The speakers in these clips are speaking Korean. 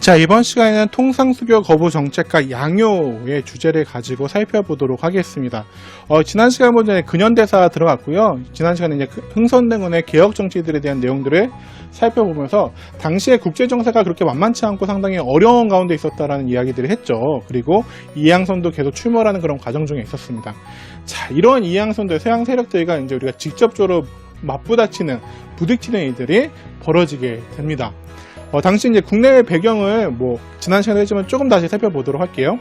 자, 이번 시간에는 통상수교 거부 정책과 양요의 주제를 가지고 살펴보도록 하겠습니다. 지난 시간 보전에 근현대사 들어갔고요. 지난 시간에 이제 흥선대원의 개혁 정치들에 대한 내용들을 살펴보면서 당시의 국제 정세가 그렇게 만만치 않고 상당히 어려운 가운데 있었다라는 이야기들을 했죠. 그리고 이항선도 계속 출몰하는 그런 과정 중에 있었습니다. 자, 이런 이항선들 서양 세력들과 이제 우리가 직접적으로 부딪히는 일들이 벌어지게 됩니다. 당시 이제 국내의 배경을 지난 시간에 했지만 조금 다시 살펴보도록 할게요.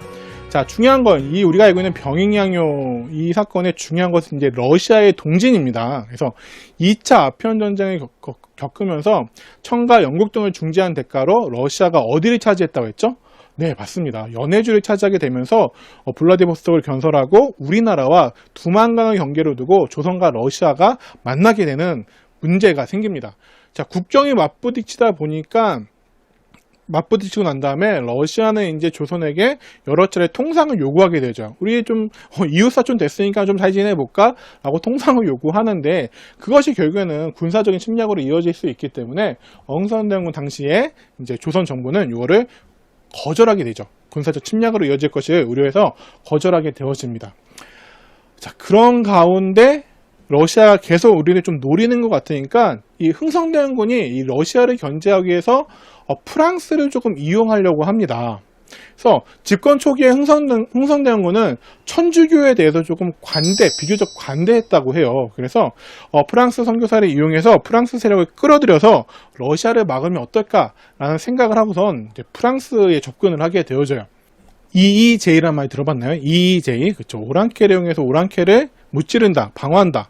자, 중요한 건 우리가 알고 있는 병익양요 이 사건의 중요한 것은 이제 러시아의 동진입니다. 그래서 2차 아편 전쟁을 겪으면서 청과 영국 등을 중재한 대가로 러시아가 어디를 차지했다고 했죠? 네, 맞습니다. 연해주를 차지하게 되면서 블라디보스톡을 건설하고 우리나라와 두만강을 경계로 두고 조선과 러시아가 만나게 되는 문제가 생깁니다. 자, 국경이 맞부딪히고 난 다음에 러시아는 이제 조선에게 여러 차례 통상을 요구하게 되죠. 우리 좀 이웃사촌 됐으니까 좀 잘 지내볼까? 라고 통상을 요구하는데 그것이 결국에는 군사적인 침략으로 이어질 수 있기 때문에 흥선대원군 당시에 이제 조선 정부는 이거를 거절하게 되죠. 군사적 침략으로 이어질 것을 우려해서 거절하게 되어집니다. 자, 그런 가운데 러시아가 계속 우리를 좀 노리는 것 같으니까 이 흥선대원군이 이 러시아를 견제하기 위해서 프랑스를 조금 이용하려고 합니다. 그래서 집권 초기에 흥선대원군은 천주교에 대해서 조금 비교적 관대했다고 해요. 그래서 프랑스 선교사를 이용해서 프랑스 세력을 끌어들여서 러시아를 막으면 어떨까라는 생각을 하고선 이제 프랑스에 접근을 하게 되어져요. EEJ란 말 들어봤나요? EEJ, 그렇죠. 오랑캐를 이용해서 오랑캐를 무찌른다, 방어한다.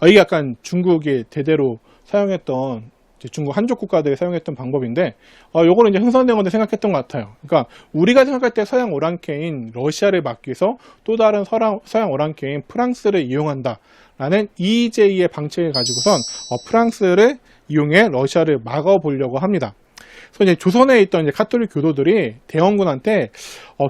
이게 약간 중국이 대대로 사용했던 중국 한족 국가들이 사용했던 방법인데 요거는 이제 흥선대원군이 생각했던 것 같아요. 그러니까 우리가 생각할 때 서양 오랑캐인 러시아를 막기 위해서 또 다른 서양 오랑캐인 프랑스를 이용한다라는 EEJ의 방책을 가지고선 프랑스를 이용해 러시아를 막아보려고 합니다. 그래서 이제 조선에 있던 이제 카톨릭 교도들이 대원군한테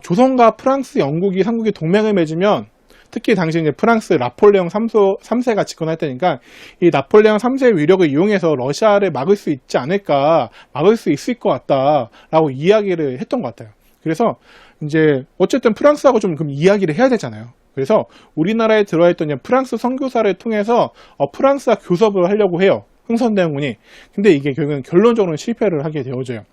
조선과 프랑스, 영국이 삼국이 동맹을 맺으면 특히 당시 이제 프랑스 나폴레옹 3세가 집권할 때니까 이 나폴레옹 3세의 위력을 이용해서 러시아를 막을 수 있지 않을까, 막을 수 있을 것 같다라고 이야기를 했던 것 같아요. 그래서 이제 어쨌든 프랑스하고 좀 그럼 이야기를 해야 되잖아요. 그래서 우리나라에 들어있던 프랑스 선교사를 통해서 프랑스와 교섭을 하려고 해요. 흥선대원군이. 근데 이게 결국은 결론적으로는 실패를 하게 되어져요.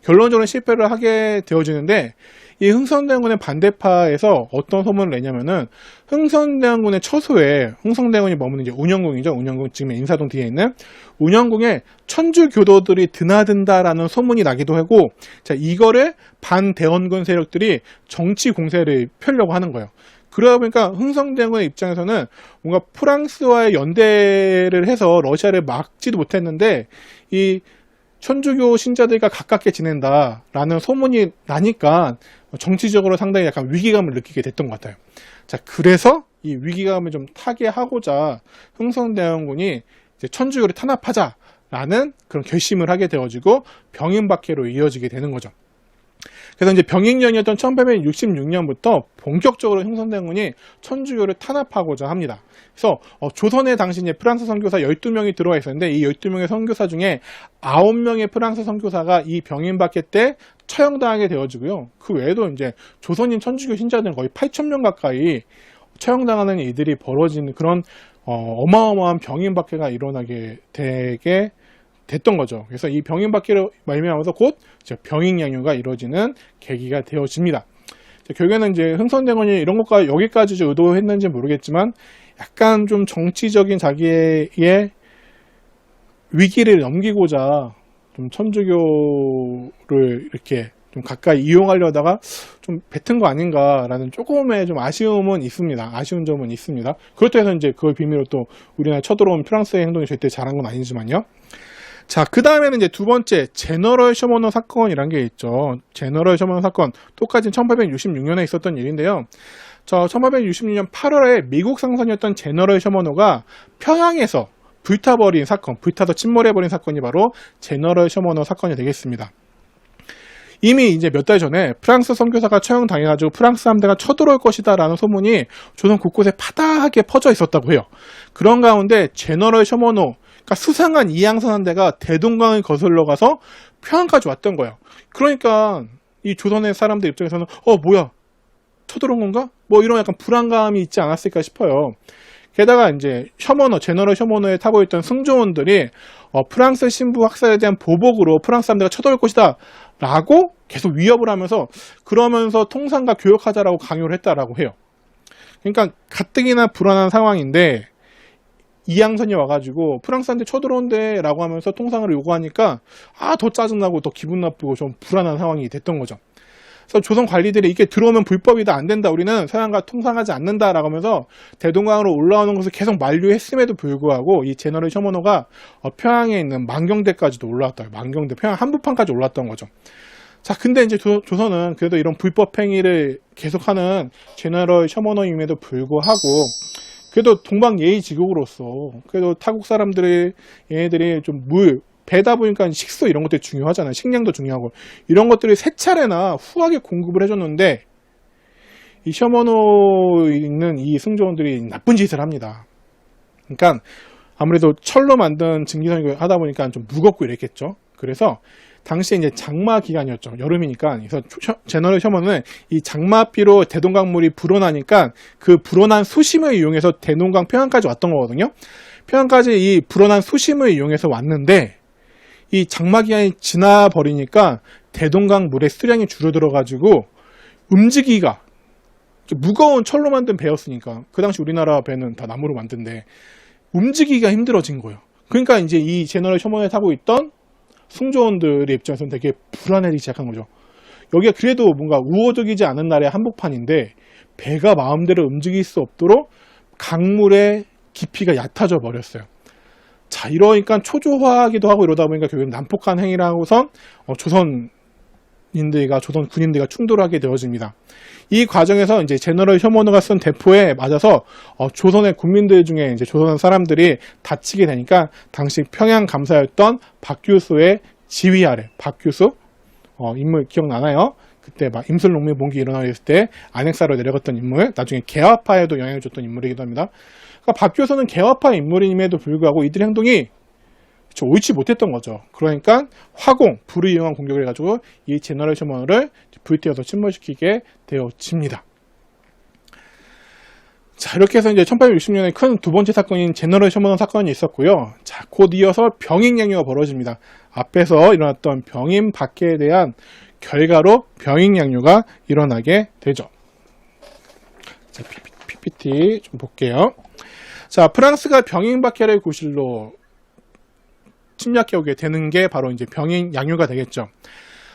결론적으로 실패를 하게 되어지는데 이 흥선대원군의 반대파에서 어떤 소문을 내냐면은 흥선대원군의 처소에 흥선대원군이 머무는 이제 운영궁이죠. 운영궁 지금 인사동 뒤에 있는 운영궁에 천주교도들이 드나든다라는 소문이 나기도 하고 자, 이거를 반대원군 세력들이 정치 공세를 펴려고 하는 거예요. 그러다 보니까 흥선대원군의 입장에서는 뭔가 프랑스와의 연대를 해서 러시아를 막지도 못했는데 이 천주교 신자들과 가깝게 지낸다라는 소문이 나니까 정치적으로 상당히 약간 위기감을 느끼게 됐던 것 같아요. 자, 그래서 이 위기감을 좀 타개하고자 흥선대원군이 이제 천주교를 탄압하자라는 그런 결심을 하게 되어지고 병인박해로 이어지게 되는 거죠. 그래서 이제 병익년이었던 1866년부터 본격적으로 흥선대원군이 천주교를 탄압하고자 합니다. 그래서 조선에 당시 이제 프랑스 선교사 12명이 들어와 있었는데 이 12명의 선교사 중에 9명의 프랑스 선교사가 이 병인박해 때 처형당하게 되어지고요. 그 외에도 이제 조선인 천주교 신자들은 거의 8,000명 가까이 처형당하는 일들이 벌어지는 그런 어마어마한 병인박해가 일어나게 되게 됐던 거죠. 그래서 이 병인박해로 말미암아서 곧 병익양요가 이루어지는 계기가 되어집니다. 결국에는 이제 흥선대원군이 이런 것과 여기까지 의도했는지 모르겠지만 약간 좀 정치적인 자기의 위기를 넘기고자 좀 천주교를 이렇게 좀 가까이 이용하려다가 좀 뱉은 거 아닌가라는 조금의 좀 아쉬움은 있습니다. 아쉬운 점은 있습니다. 그렇다고 해서 이제 그걸 비밀로 또 우리나라에 쳐들어온 프랑스의 행동이 절대 잘한 건 아니지만요. 자, 그 다음에는 이제 두 번째, 제너럴 셔머너 사건이란 게 있죠. 제너럴 셔머너 사건, 똑같이 1866년에 있었던 일인데요. 1866년 8월에 미국 상선이었던 제너럴 셔머너가 평양에서 불타버린 사건, 불타서 침몰해버린 사건이 바로 제너럴 셔머너 사건이 되겠습니다. 이미 이제 몇 달 전에 프랑스 선교사가 처형당해가지고 프랑스 함대가 쳐들어올 것이다 라는 소문이 조선 곳곳에 파다하게 퍼져 있었다고 해요. 그런 가운데 제너럴 셔머너, 그러니까 수상한 이항선 함대가 대동강을 거슬러 가서 평양까지 왔던 거예요. 그러니까 이 조선의 사람들 입장에서는 뭐야 쳐들어온 건가? 뭐 이런 약간 불안감이 있지 않았을까 싶어요. 게다가 이제 제너럴 셔머너에 타고 있던 승조원들이 프랑스 신부 학살에 대한 보복으로 프랑스 사람들과 쳐들어올 것이다 라고 계속 위협을 하면서 그러면서 통상과 교역하자라고 강요를 했다라고 해요. 그러니까 가뜩이나 불안한 상황인데 이양선이 와가지고 프랑스한테 쳐들어온대 라고 하면서 통상을 요구하니까 더 짜증나고 더 기분 나쁘고 좀 불안한 상황이 됐던 거죠. 그래서 조선 관리들이 이게 들어오면 불법이다, 안 된다, 우리는 서양과 통상하지 않는다 라고 하면서 대동강으로 올라오는 것을 계속 만류했음에도 불구하고 이 제너럴 셔머너가 평양에 있는 만경대까지도 올라왔다. 만경대, 평양 한복판까지 올라왔던 거죠. 자, 근데 이제 조선은 그래도 이런 불법 행위를 계속하는 제너럴 셔머너임에도 불구하고 그래도 동방예의지국으로서 그래도 타국 사람들이 얘네들이 좀 배다 보니까 식수 이런 것들이 중요하잖아요. 식량도 중요하고 이런 것들을 세 차례나 후하게 공급을 해줬는데 이 셔머너에 있는 이 승조원들이 나쁜 짓을 합니다. 그러니까 아무래도 철로 만든 증기선을 하다 보니까 좀 무겁고 이랬겠죠. 그래서 당시에 이제 장마 기간이었죠. 여름이니까. 그래서 제너럴 셔머너는 이 장마비로 대동강물이 불어나니까 그 불어난 수심을 이용해서 대동강 평양까지 왔던 거거든요. 평양까지 이 불어난 수심을 이용해서 왔는데 이 장마 기간이 지나버리니까 대동강 물의 수량이 줄어들어가지고 움직이기가 무거운 철로 만든 배였으니까 그 당시 우리나라 배는 다 나무로 만든데 움직이기가 힘들어진 거예요. 그러니까 이제 이 제너럴 셔머너에 타고 있던 승조원들의 입장에서는 되게 불안해지기 시작한 거죠. 여기가 그래도 뭔가 우호적이지 않은 나라의 한복판인데 배가 마음대로 움직일 수 없도록 강물의 깊이가 얕아져 버렸어요. 자, 이러니까 초조하기도 하고 이러다 보니까 결국 난폭한 행위를 하고선 조선 군인들과 충돌하게 되어집니다. 이 과정에서 이제 제너럴 셔머너가 쓴 대포에 맞아서 조선의 국민들 중에 이제 조선 사람들이 다치게 되니까 당시 평양 감사였던 박규수의 지휘 아래, 박규수 인물 기억나나요? 그때 막 임술농민 봉기 일어나고 있을 때 안핵사로 내려갔던 인물, 나중에 개화파에도 영향을 줬던 인물이기도 합니다. 그러니까 박교서는 개화파 인물임에도 불구하고 이들의 행동이 옳지 못했던 거죠. 그러니까 불을 이용한 공격을 해가지고 이 제너럴 셔머너를 불태워서 침몰시키게 되어집니다. 자, 이렇게 해서 이제 1860년에 큰 두 번째 사건인 제너럴 셔머너 사건이 있었고요. 자, 곧 이어서 병익양요가 벌어집니다. 앞에서 일어났던 병임 박해에 대한 결과로 병익양요가 일어나게 되죠. 자, PPT 좀 볼게요. 자, 프랑스가 병임 박해를 구실로 침략해 오게 되는 게 바로 이제 병임 양요가 되겠죠.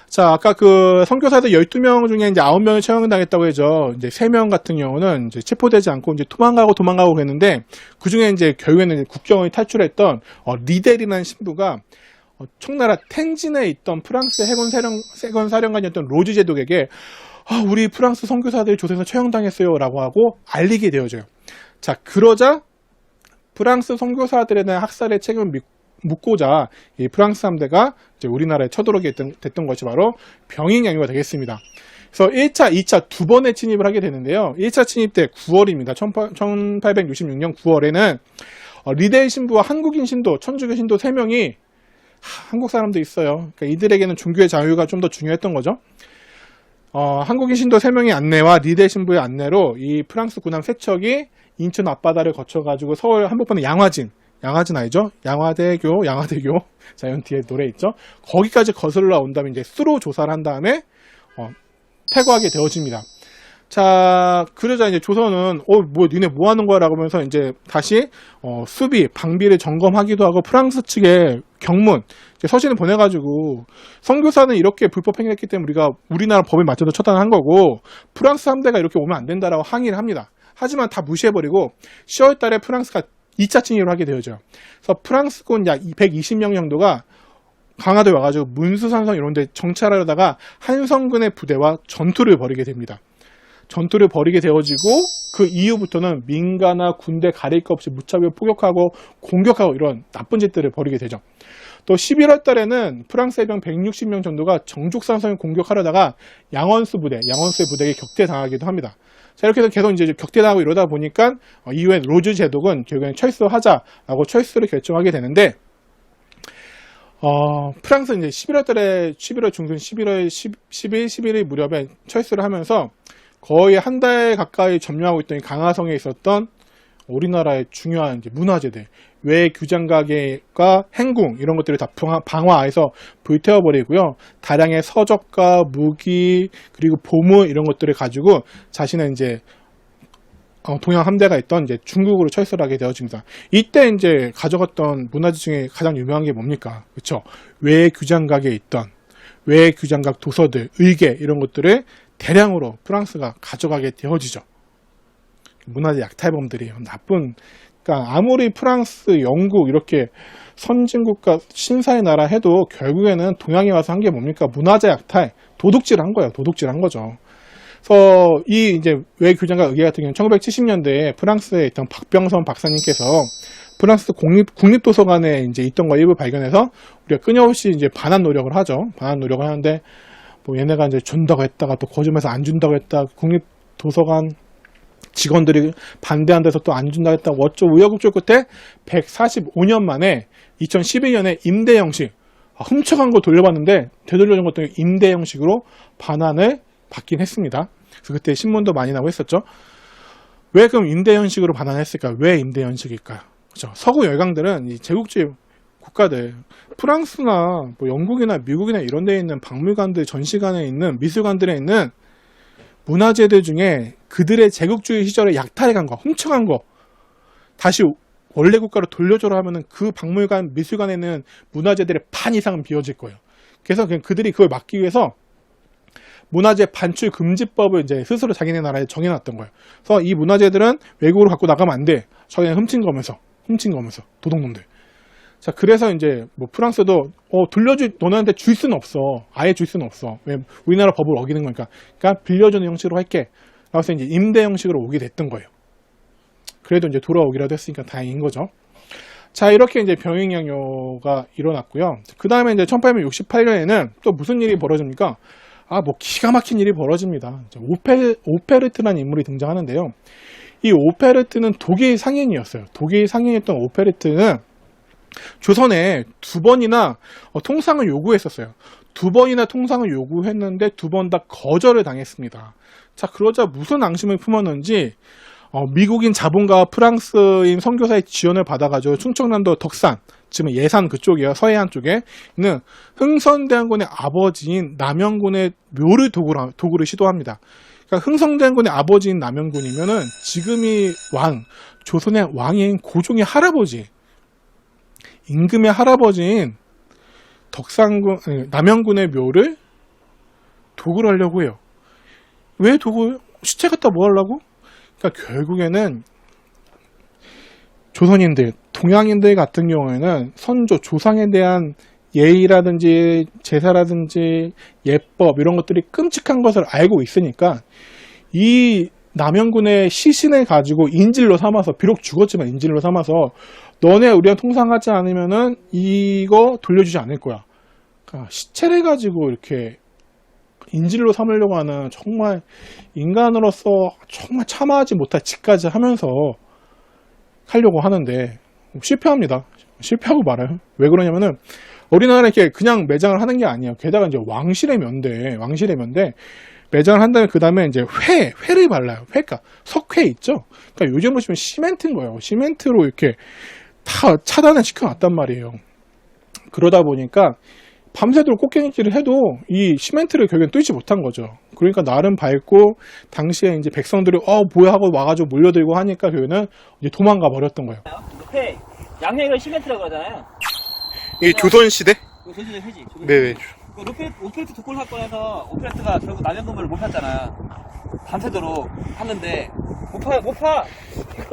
자, 아까 그 선교사들 12명 중에 이제 9명이 처형당했다고 해죠. 이제 3명 같은 경우는 이제 체포되지 않고 이제 도망가고 그랬는데 그 중에 이제 결국에는 이제 국경을 탈출했던 리델이라는 신부가 청나라 텐진에 있던 프랑스 해군 사령관이었던 로즈 제독에게 우리 프랑스 선교사들이 조선에서 처형당했어요 라고 하고 알리게 되어져요. 자, 그러자 프랑스 선교사들에 대한 학살의 책임을 묻고자 이 프랑스 함대가 이제 우리나라에 쳐들어오게 됐던 것이 바로 병익양요가 되겠습니다. 그래서 1차, 2차 두 번의 침입을 하게 되는데요. 1차 침입 때 9월입니다. 1866년 9월에는 리델 신부와 한국인 신도, 천주교 신도 3명이 한국 사람도 있어요. 그러니까 이들에게는 종교의 자유가 좀 더 중요했던 거죠. 한국인 신도 3명의 안내와 리델 신부의 안내로 이 프랑스 군함 3척이 인천 앞바다를 거쳐가지고 서울 한복판의 양화진 알죠? 양화대교. 자, 연 뒤에 노래 있죠? 거기까지 거슬러 온 다음에 이제 수로 조사를 한 다음에, 퇴거하게 되어집니다. 자, 그러자 이제 조선은, 니네 뭐 하는 거야? 라고 하면서 이제 다시, 방비를 점검하기도 하고 프랑스 측에 경문, 서신을 보내가지고, 선교사는 이렇게 불법 행위했기 때문에 우리나라 법에 맞춰서 처단한 거고, 프랑스 함대가 이렇게 오면 안 된다라고 항의를 합니다. 하지만 다 무시해버리고 10월 달에 프랑스가 2차 침입을 하게 되어죠. 그래서 프랑스군 약 120명 정도가 강화도에 와가지고 문수산성 이런 데 정찰하려다가 한성군의 부대와 전투를 벌이게 됩니다. 전투를 벌이게 되어지고 그 이후부터는 민가나 군대 가릴 것 없이 무차별 포격하고 공격하고 이런 나쁜 짓들을 벌이게 되죠. 또 11월 달에는 프랑스 해병 160명 정도가 정죽산성을 공격하려다가 양원수의 부대에게 격퇴당하기도 합니다. 자, 이렇게 해서 계속 이제 격퇴당하고 이러다 보니까 이후에 로즈 제독은 결국엔 철수하자라고 철수를 결정하게 되는데 프랑스 이제 11월 중순 11월 10일, 11일 무렵에 철수를 하면서 거의 한 달 가까이 점령하고 있던 강화성에 있었던 우리나라의 중요한 이제 문화재들, 외 규장가게가 행궁 이런 것들을 다 방화해서 불태워버리고요. 다량의 서적과 무기 그리고 보물 이런 것들을 가지고 자신의 이제 동양 함대가 있던 이제 중국으로 철수를 하게 되어집니다. 이때 이제 가져갔던 문화재 중에 가장 유명한 게 뭡니까? 그렇죠? 외 규장각에 있던 외 규장각 도서들, 의계 이런 것들을 대량으로 프랑스가 가져가게 되어지죠. 문화재 약탈범들이 나쁜, 그러니까 아무리 프랑스, 영국 이렇게 선진국가 신사의 나라 해도 결국에는 동양에 와서 한 게 뭡니까? 문화재 약탈, 도둑질 한 거예요. 도둑질 한 거죠. 그래서 이 이제 외 규장각 의계 같은 경우는 1970년대에 프랑스에 있던 박병선 박사님께서 프랑스 국립도서관에 이제 있던 거 일부 발견해서 우리가 끊임없이 이제 반환 노력을 하죠. 반환 노력을 하는데 뭐 얘네가 이제 준다고 했다가 또 거짓말해서 안 준다고 했다. 국립도서관 직원들이 반대한 데서 또 안 준다고 했다고 어쩌고 우여곡절 끝에 145년 만에 2011년에 임대 형식, 훔쳐간 거 돌려봤는데 되돌려준 것도 임대 형식으로 반환을 받긴 했습니다. 그래서 그때 신문도 많이 나오고 했었죠. 왜 그럼 임대 형식으로 반환했을까? 왜 임대 형식일까? 그렇죠. 서구 열강들은 이 제국주의 국가들, 프랑스나 뭐 영국이나 미국이나 이런 데에 있는 박물관들, 전시관에 있는 미술관들에 있는 문화재들 중에 그들의 제국주의 시절에 약탈해간 거, 훔쳐간 거 다시 원래 국가로 돌려줘라 하면은 그 박물관, 미술관에 있는 문화재들의 반 이상은 비워질 거예요. 그래서 그냥 그들이 그걸 막기 위해서 문화재 반출 금지법을 이제 스스로 자기네 나라에 정해놨던 거예요. 그래서 이 문화재들은 외국으로 갖고 나가면 안 돼. 자기네 훔친 거면서 도둑놈들. 자, 그래서 이제 뭐 프랑스도 너네한테 줄 수는 없어. 아예 줄 수는 없어. 왜 우리나라 법을 어기는 거니까. 그러니까 빌려주는 형식으로 할게. 그래서 이제 임대 형식으로 오게 됐던 거예요. 그래도 이제 돌아오기라도 했으니까 다행인 거죠. 자, 이렇게 이제 병행양요가 일어났고요. 그 다음에 이제 1868년에는 또 무슨 일이 벌어집니까? 뭐 기가 막힌 일이 벌어집니다. 오페르트라는 인물이 등장하는데요. 이 오페르트는 독일 상인이었어요. 독일 상인이었던 오페르트는 조선에 두 번이나 통상을 요구했었어요. 두 번이나 통상을 요구했는데 두 번 다 거절을 당했습니다. 자, 그러자 무슨 앙심을 품었는지 미국인 자본가와 프랑스인 선교사의 지원을 받아가지고 충청남도 덕산, 지금 예산 그쪽이에요. 서해안 쪽에 있는 흥선대원군의 아버지인 남영군의 묘를 도구를 시도합니다. 그러니까 흥선대원군의 아버지인 남영군이면은 지금이 조선의 왕인 고종의 할아버지, 임금의 할아버지인 남영군의 묘를 도구를 하려고 해요. 왜 시체 갖다 뭐 하려고? 그러니까 결국에는 조선인들, 동양인들 같은 경우에는 선조, 조상에 대한 예의라든지 제사라든지 예법 이런 것들이 끔찍한 것을 알고 있으니까 이 남영군의 시신을 가지고 인질로 삼아서, 비록 죽었지만 인질로 삼아서 너네 우리랑 통상하지 않으면은 이거 돌려주지 않을 거야. 그러니까 시체를 가지고 이렇게 인질로 삼으려고 하는 정말 인간으로서 정말 참아하지 못할 짓까지 하면서 하려고 하는데 실패합니다. 실패하고 말아요. 왜 그러냐면은 우리나라에 이렇게 그냥 매장을 하는 게 아니에요. 게다가 이제 왕실의 면대 매장을 한 다음에 그 다음에 이제 회를 발라요. 그러니까 석회 있죠. 그러니까 요즘 보시면 시멘트인 거예요. 시멘트로 이렇게 다 차단을 시켜놨단 말이에요. 그러다 보니까 밤새도록 꽃갱이질을 해도 이 시멘트를 결국엔 뚫지 못한 거죠. 그러니까 나름 밝고 당시에 이제 백성들이 뭐야 하고 와가지고 몰려들고 하니까 결국에는 이제 도망가 버렸던 거예요. 양회를 시멘트라고 하잖아요. 이게 조선시대? 조선시대 회지. 네네. 오페레트 독골 사건에서 오페레트가 결국 남영금을 못 팠잖아요. 밤새도록 팠는데 못 파.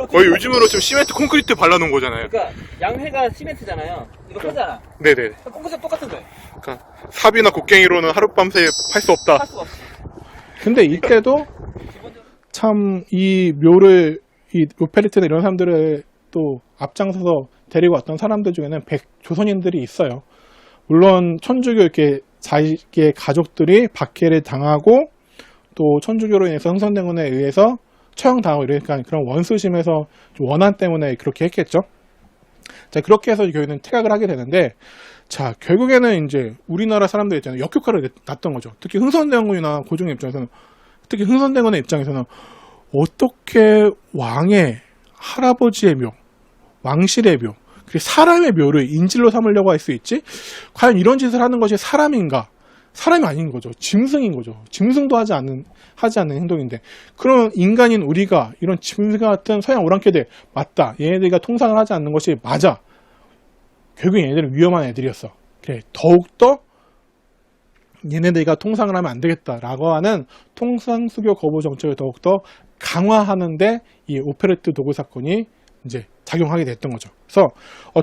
거의 요즘으로 지금 시멘트 콘크리트 발라놓은 거잖아요. 그러니까 양회가 시멘트잖아요. 이거 하잖아. 네네. 콘크리트 똑같은 거예요. 그러니까 삽이나 곡괭이로는 하룻밤새 팔 수 없다. 할 수가 없어. 근데 이때도 참 이 묘를, 이 오페레트나 이런 사람들을 또 앞장서서 데리고 왔던 사람들 중에는 조선인들이 있어요. 물론 천주교 이렇게 자기의 가족들이 박해를 당하고 또 천주교로 인해서 흥선대원에 의해서 처형당하고 이러니까 그런 원수심에서 좀 원한 때문에 그렇게 했겠죠. 자, 그렇게 해서 결국에는 퇴각을 하게 되는데, 자, 결국에는 이제 우리나라 사람들 있잖아요. 역효과를 났던 거죠. 특히 흥선대원군이나 고종의 입장에서는, 특히 흥선대원의 입장에서는 어떻게 왕의 할아버지의 묘, 왕실의 묘, 그리고 사람의 묘를 인질로 삼으려고 할 수 있지? 과연 이런 짓을 하는 것이 사람인가? 사람이 아닌 거죠. 짐승인 거죠. 짐승도 하지 않는 행동인데, 그런 인간인 우리가 이런 짐승 같은 서양 오랑캐들, 맞다. 얘네들과 통상을 하지 않는 것이 맞아. 결국 얘네들은 위험한 애들이었어. 그래, 더욱더 얘네들과 통상을 하면 안 되겠다라고 하는 통상수교 거부 정책을 더욱더 강화하는데 이 오페레트 도구 사건이 이제 작용하게 됐던 거죠. 그래서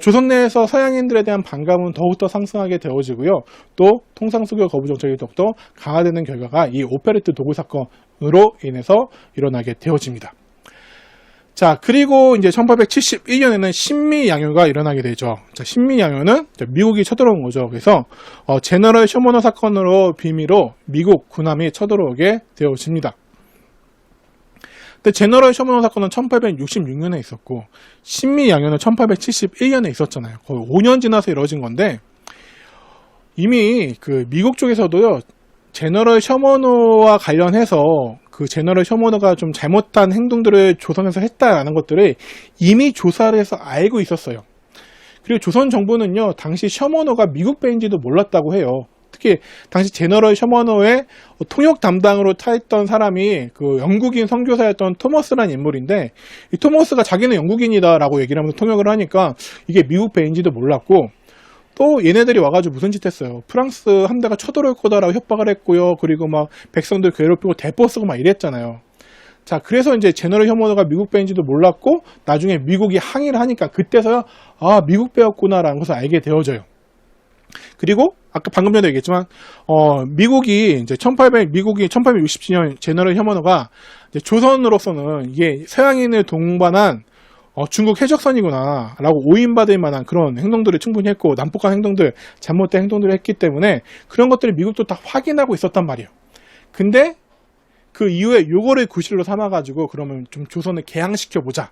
조선 내에서 서양인들에 대한 반감은 더욱더 상승하게 되어지고요. 또 통상수교 거부 정책이 더욱더 강화되는 결과가 이 오페레트 도구 사건으로 인해서 일어나게 되어집니다. 자, 그리고 이제 1871년에는 신미양요가 일어나게 되죠. 자, 신미양요는 미국이 쳐들어온 거죠. 그래서 제너럴 쇼모너 사건으로 비밀로 미국 군함이 쳐들어오게 되어집니다. 근데 제너럴 쇼모너 사건은 1866년에 있었고 신미양요는 1871년에 있었잖아요. 거의 5년 지나서 이루어진 건데, 이미 그 미국 쪽에서도요, 제너럴 쇼모너와 관련해서 그 제너럴 쇼모너가 좀 잘못한 행동들을 조선에서 했다라는 것들을 이미 조사를 해서 알고 있었어요. 그리고 조선 정부는요, 당시 쇼모너가 미국 배인지도 몰랐다고 해요. 특히 당시 제너럴 쇼모너의 통역 담당으로 타있던 사람이 그 영국인 선교사였던 토머스라는 인물인데, 이 토머스가 자기는 영국인이다라고 얘기를 하면서 통역을 하니까 이게 미국 배인지도 몰랐고, 또 얘네들이 와가지고 무슨 짓 했어요. 프랑스 함대가 쳐들어올 거다라고 협박을 했고요. 그리고 막 백성들 괴롭히고 대포 쓰고 막 이랬잖아요. 자, 그래서 이제 제너럴 쇼모너가 미국 배인지도 몰랐고, 나중에 미국이 항의를 하니까 그때서야 아, 미국 배였구나라는 것을 알게 되어져요. 그리고 아까 방금 전에 얘기했지만 미국이 1867년 제너럴 쇼모너가 이제 조선으로서는 이게 서양인을 동반한 중국 해적선이구나 라고 오인받을 만한 그런 행동들을 충분히 했고, 난폭한 행동들, 잘못된 행동들을 했기 때문에 그런 것들을 미국도 다 확인하고 있었단 말이에요. 근데 그 이후에 요거를 구실로 삼아가지고 그러면 좀 조선을 개항시켜보자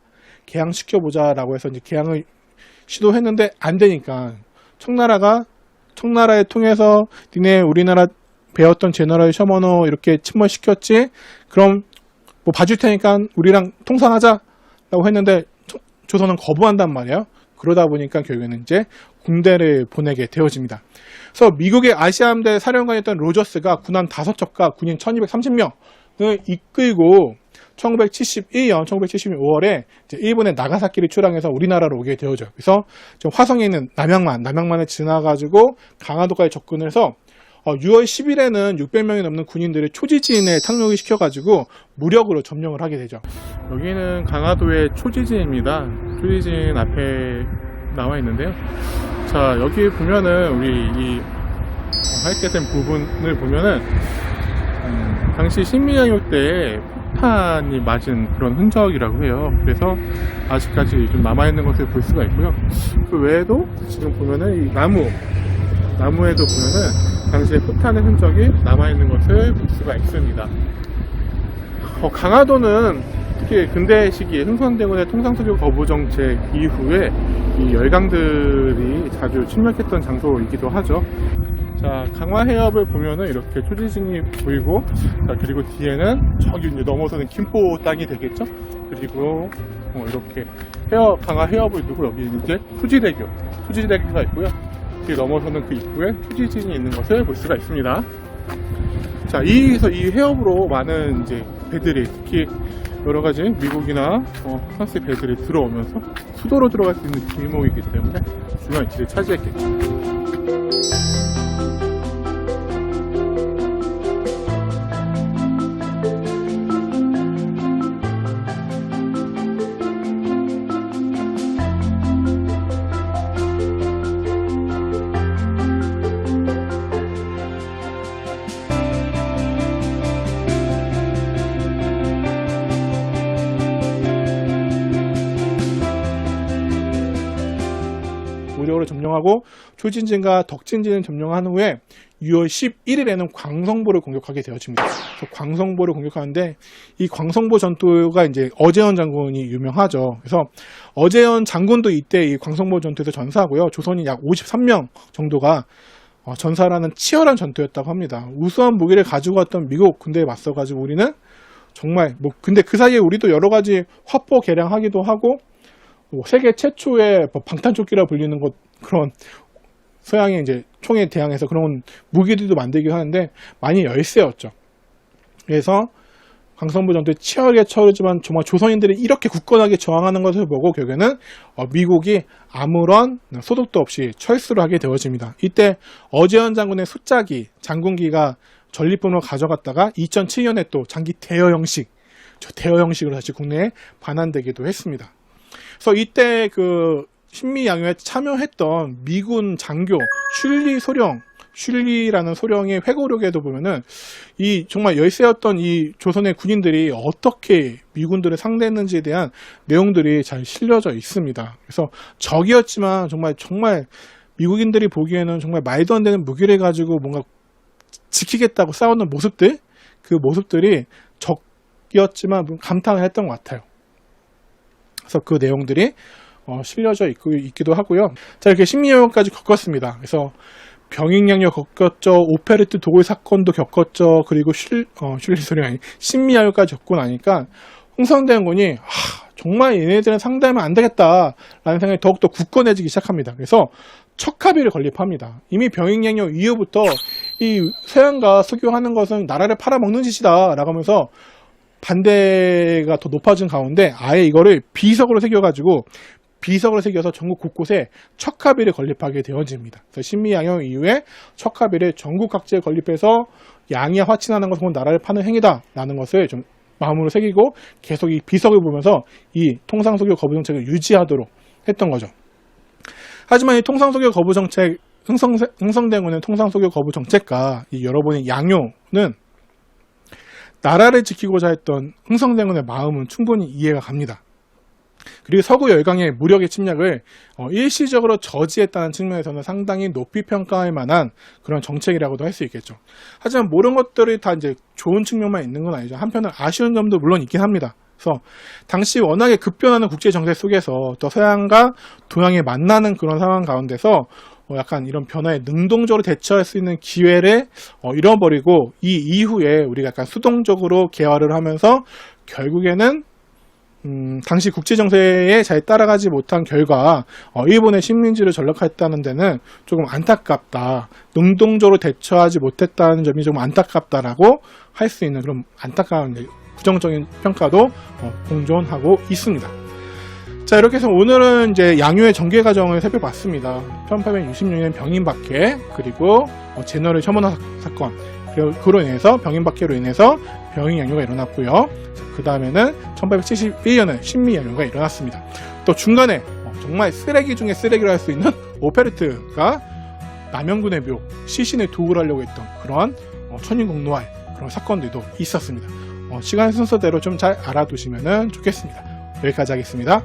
라고 해서 이제 개항을 시도했는데 안 되니까 청나라에 통해서 니네 우리나라 배웠던 제너럴 쇼모너 이렇게 침몰시켰지? 그럼 뭐 봐줄 테니까 우리랑 통상하자 라고 했는데 조선은 거부한단 말이에요. 그러다 보니까 결국에는 이제 군대를 보내게 되어집니다. 그래서 미국의 아시아 함대 사령관이었던 로저스가 군함 5척과 군인 1230명을 이끌고 1971년 5월에 일본의 나가사키를 출항해서 우리나라로 오게 되어져요. 그래서 지금 화성에 있는 남양만을 지나가지고 강화도까지 접근을 해서 6월 10일에는 600명이 넘는 군인들을 초지진에 탕력을 시켜가지고 무력으로 점령을 하게 되죠. 여기는 강화도의 초지진입니다. 초지진 앞에 나와 있는데요. 자, 여기 보면은 우리 이 하얗게 된 부분을 보면은 당시 신미양요 때 폭탄이 맞은 그런 흔적이라고 해요. 그래서 아직까지 좀 남아있는 것을 볼 수가 있고요. 그 외에도 지금 보면은 이 나무에도 보면은 당시에 포탄의 흔적이 남아있는 것을 볼 수가 있습니다. 강화도는 특히 근대 시기에 흥선대군의 통상수교 거부 정책 이후에 이 열강들이 자주 침략했던 장소이기도 하죠. 자, 강화 해협을 보면은 이렇게 초지진이 보이고, 자, 그리고 뒤에는 저기 이제 넘어서는 김포 땅이 되겠죠. 그리고 이렇게 강화 해협을 두고 여기 이제 투지대교가 있고요. 뒤에 넘어서는 그 입구에 초지진이 있는 것을 볼 수가 있습니다. 자, 이 해협으로 많은 이제 배들이, 특히 여러 가지 미국이나 프랑스 배들이 들어오면서 수도로 들어갈 수 있는 길목이기 때문에 중요한 위치를 차지했겠죠. 무력으로 점령하고 초진진과 덕진진을 점령한 후에 6월 11일에는 광성보를 공격하게 되어집니다. 그래서 광성보를 공격하는데 이 광성보 전투가 이제 어제현 장군이 유명하죠. 그래서 어제현 장군도 이때 이 광성보 전투에서 전사하고요. 조선이 약 53명 정도가 전사라는 치열한 전투였다고 합니다. 우수한 무기를 가지고 왔던 미국 군대에 맞서가지고 우리는 정말 근데 그 사이에 우리도 여러 가지 화포 개량하기도 하고 세계 최초의 방탄조끼라 불리는 그런 서양의 이제 총에 대항해서 그런 무기들도 만들기도 하는데 많이 열세였죠. 그래서 광성보 전투에 치열하게 쳐르지만 정말 조선인들이 이렇게 굳건하게 저항하는 것을 보고 결국에는 미국이 아무런 소득도 없이 철수를 하게 되어집니다. 이때 어제현 장군의 숫자기 장군기가 전리품으로 가져갔다가 2007년에 또 장기 대여 형식으로 다시 국내에 반환되기도 했습니다. 그래서 이때 그 신미양요에 참여했던 미군 장교 슐리라는 소령의 회고록에도 보면은 이 정말 열세였던 이 조선의 군인들이 어떻게 미군들을 상대했는지에 대한 내용들이 잘 실려져 있습니다. 그래서 적이었지만 정말 미국인들이 보기에는 정말 말도 안 되는 무기를 가지고 뭔가 지키겠다고 싸우는 모습들, 그 모습들이 적이었지만 감탄을 했던 것 같아요. 그래서 그 내용들이 실려져 있기도 하고요. 자, 이렇게 신미양요까지 겪었습니다. 그래서 병익양요 겪었죠. 오페레트 도굴 사건도 겪었죠. 그리고 신미양요까지 겪고 나니까 홍성대원군이 정말 얘네들은 상대하면 안 되겠다라는 생각이 더욱더 굳건해지기 시작합니다. 그래서 척합의를 건립합니다. 이미 병익양요 이후부터 이 서양과 수교하는 것은 나라를 팔아먹는 짓이다 라고 하면서 반대가 더 높아진 가운데 아예 이거를 비석으로 새겨서 전국 곳곳에 척합의를 건립하게 되어집니다. 그래서 신미양요 이후에 척합의를 전국 각지에 건립해서 양이와 화친하는 것은 나라를 파는 행위다라는 것을 좀 마음으로 새기고 계속 이 비석을 보면서 이 통상소교 거부 정책을 유지하도록 했던 거죠. 하지만 이 통상소교 거부 정책, 흥성대군의 통상소교 거부 정책과 이 여러분의 양요는 나라를 지키고자 했던 흥성대군의 마음은 충분히 이해가 갑니다. 그리고 서구 열강의 무력의 침략을 일시적으로 저지했다는 측면에서는 상당히 높이 평가할 만한 그런 정책이라고도 할 수 있겠죠. 하지만 모든 것들이 다 이제 좋은 측면만 있는 건 아니죠. 한편은 아쉬운 점도 물론 있긴 합니다. 그래서 당시 워낙에 급변하는 국제 정세 속에서 또 서양과 동양이 만나는 그런 상황 가운데서 약간 이런 변화에 능동적으로 대처할 수 있는 기회를 잃어버리고 이 이후에 우리가 약간 수동적으로 개화를 하면서 결국에는 당시 국제정세에 잘 따라가지 못한 결과 일본의 식민지를 전락했다는 데는 조금 안타깝다. 능동적으로 대처하지 못했다는 점이 조금 안타깝다라고 할 수 있는 그런 안타까운 부정적인 평가도 공존하고 있습니다. 자, 이렇게 해서 오늘은 이제 양요의 전개 과정을 살펴봤습니다. 1866년 병인박해, 그리고 제너럴 셔먼 사건, 그리고 그로 인해서 병인박해로 인해서 병익양요가 일어났고요. 그 다음에는 1871년에 신미양요가 일어났습니다. 또 중간에 정말 쓰레기 중에 쓰레기로 할 수 있는 오페레트가 남영군의 묘, 시신을 도굴하려고 했던 그런 천인공노할 그런 사건들도 있었습니다. 시간 순서대로 좀 잘 알아두시면 좋겠습니다. 여기까지 하겠습니다.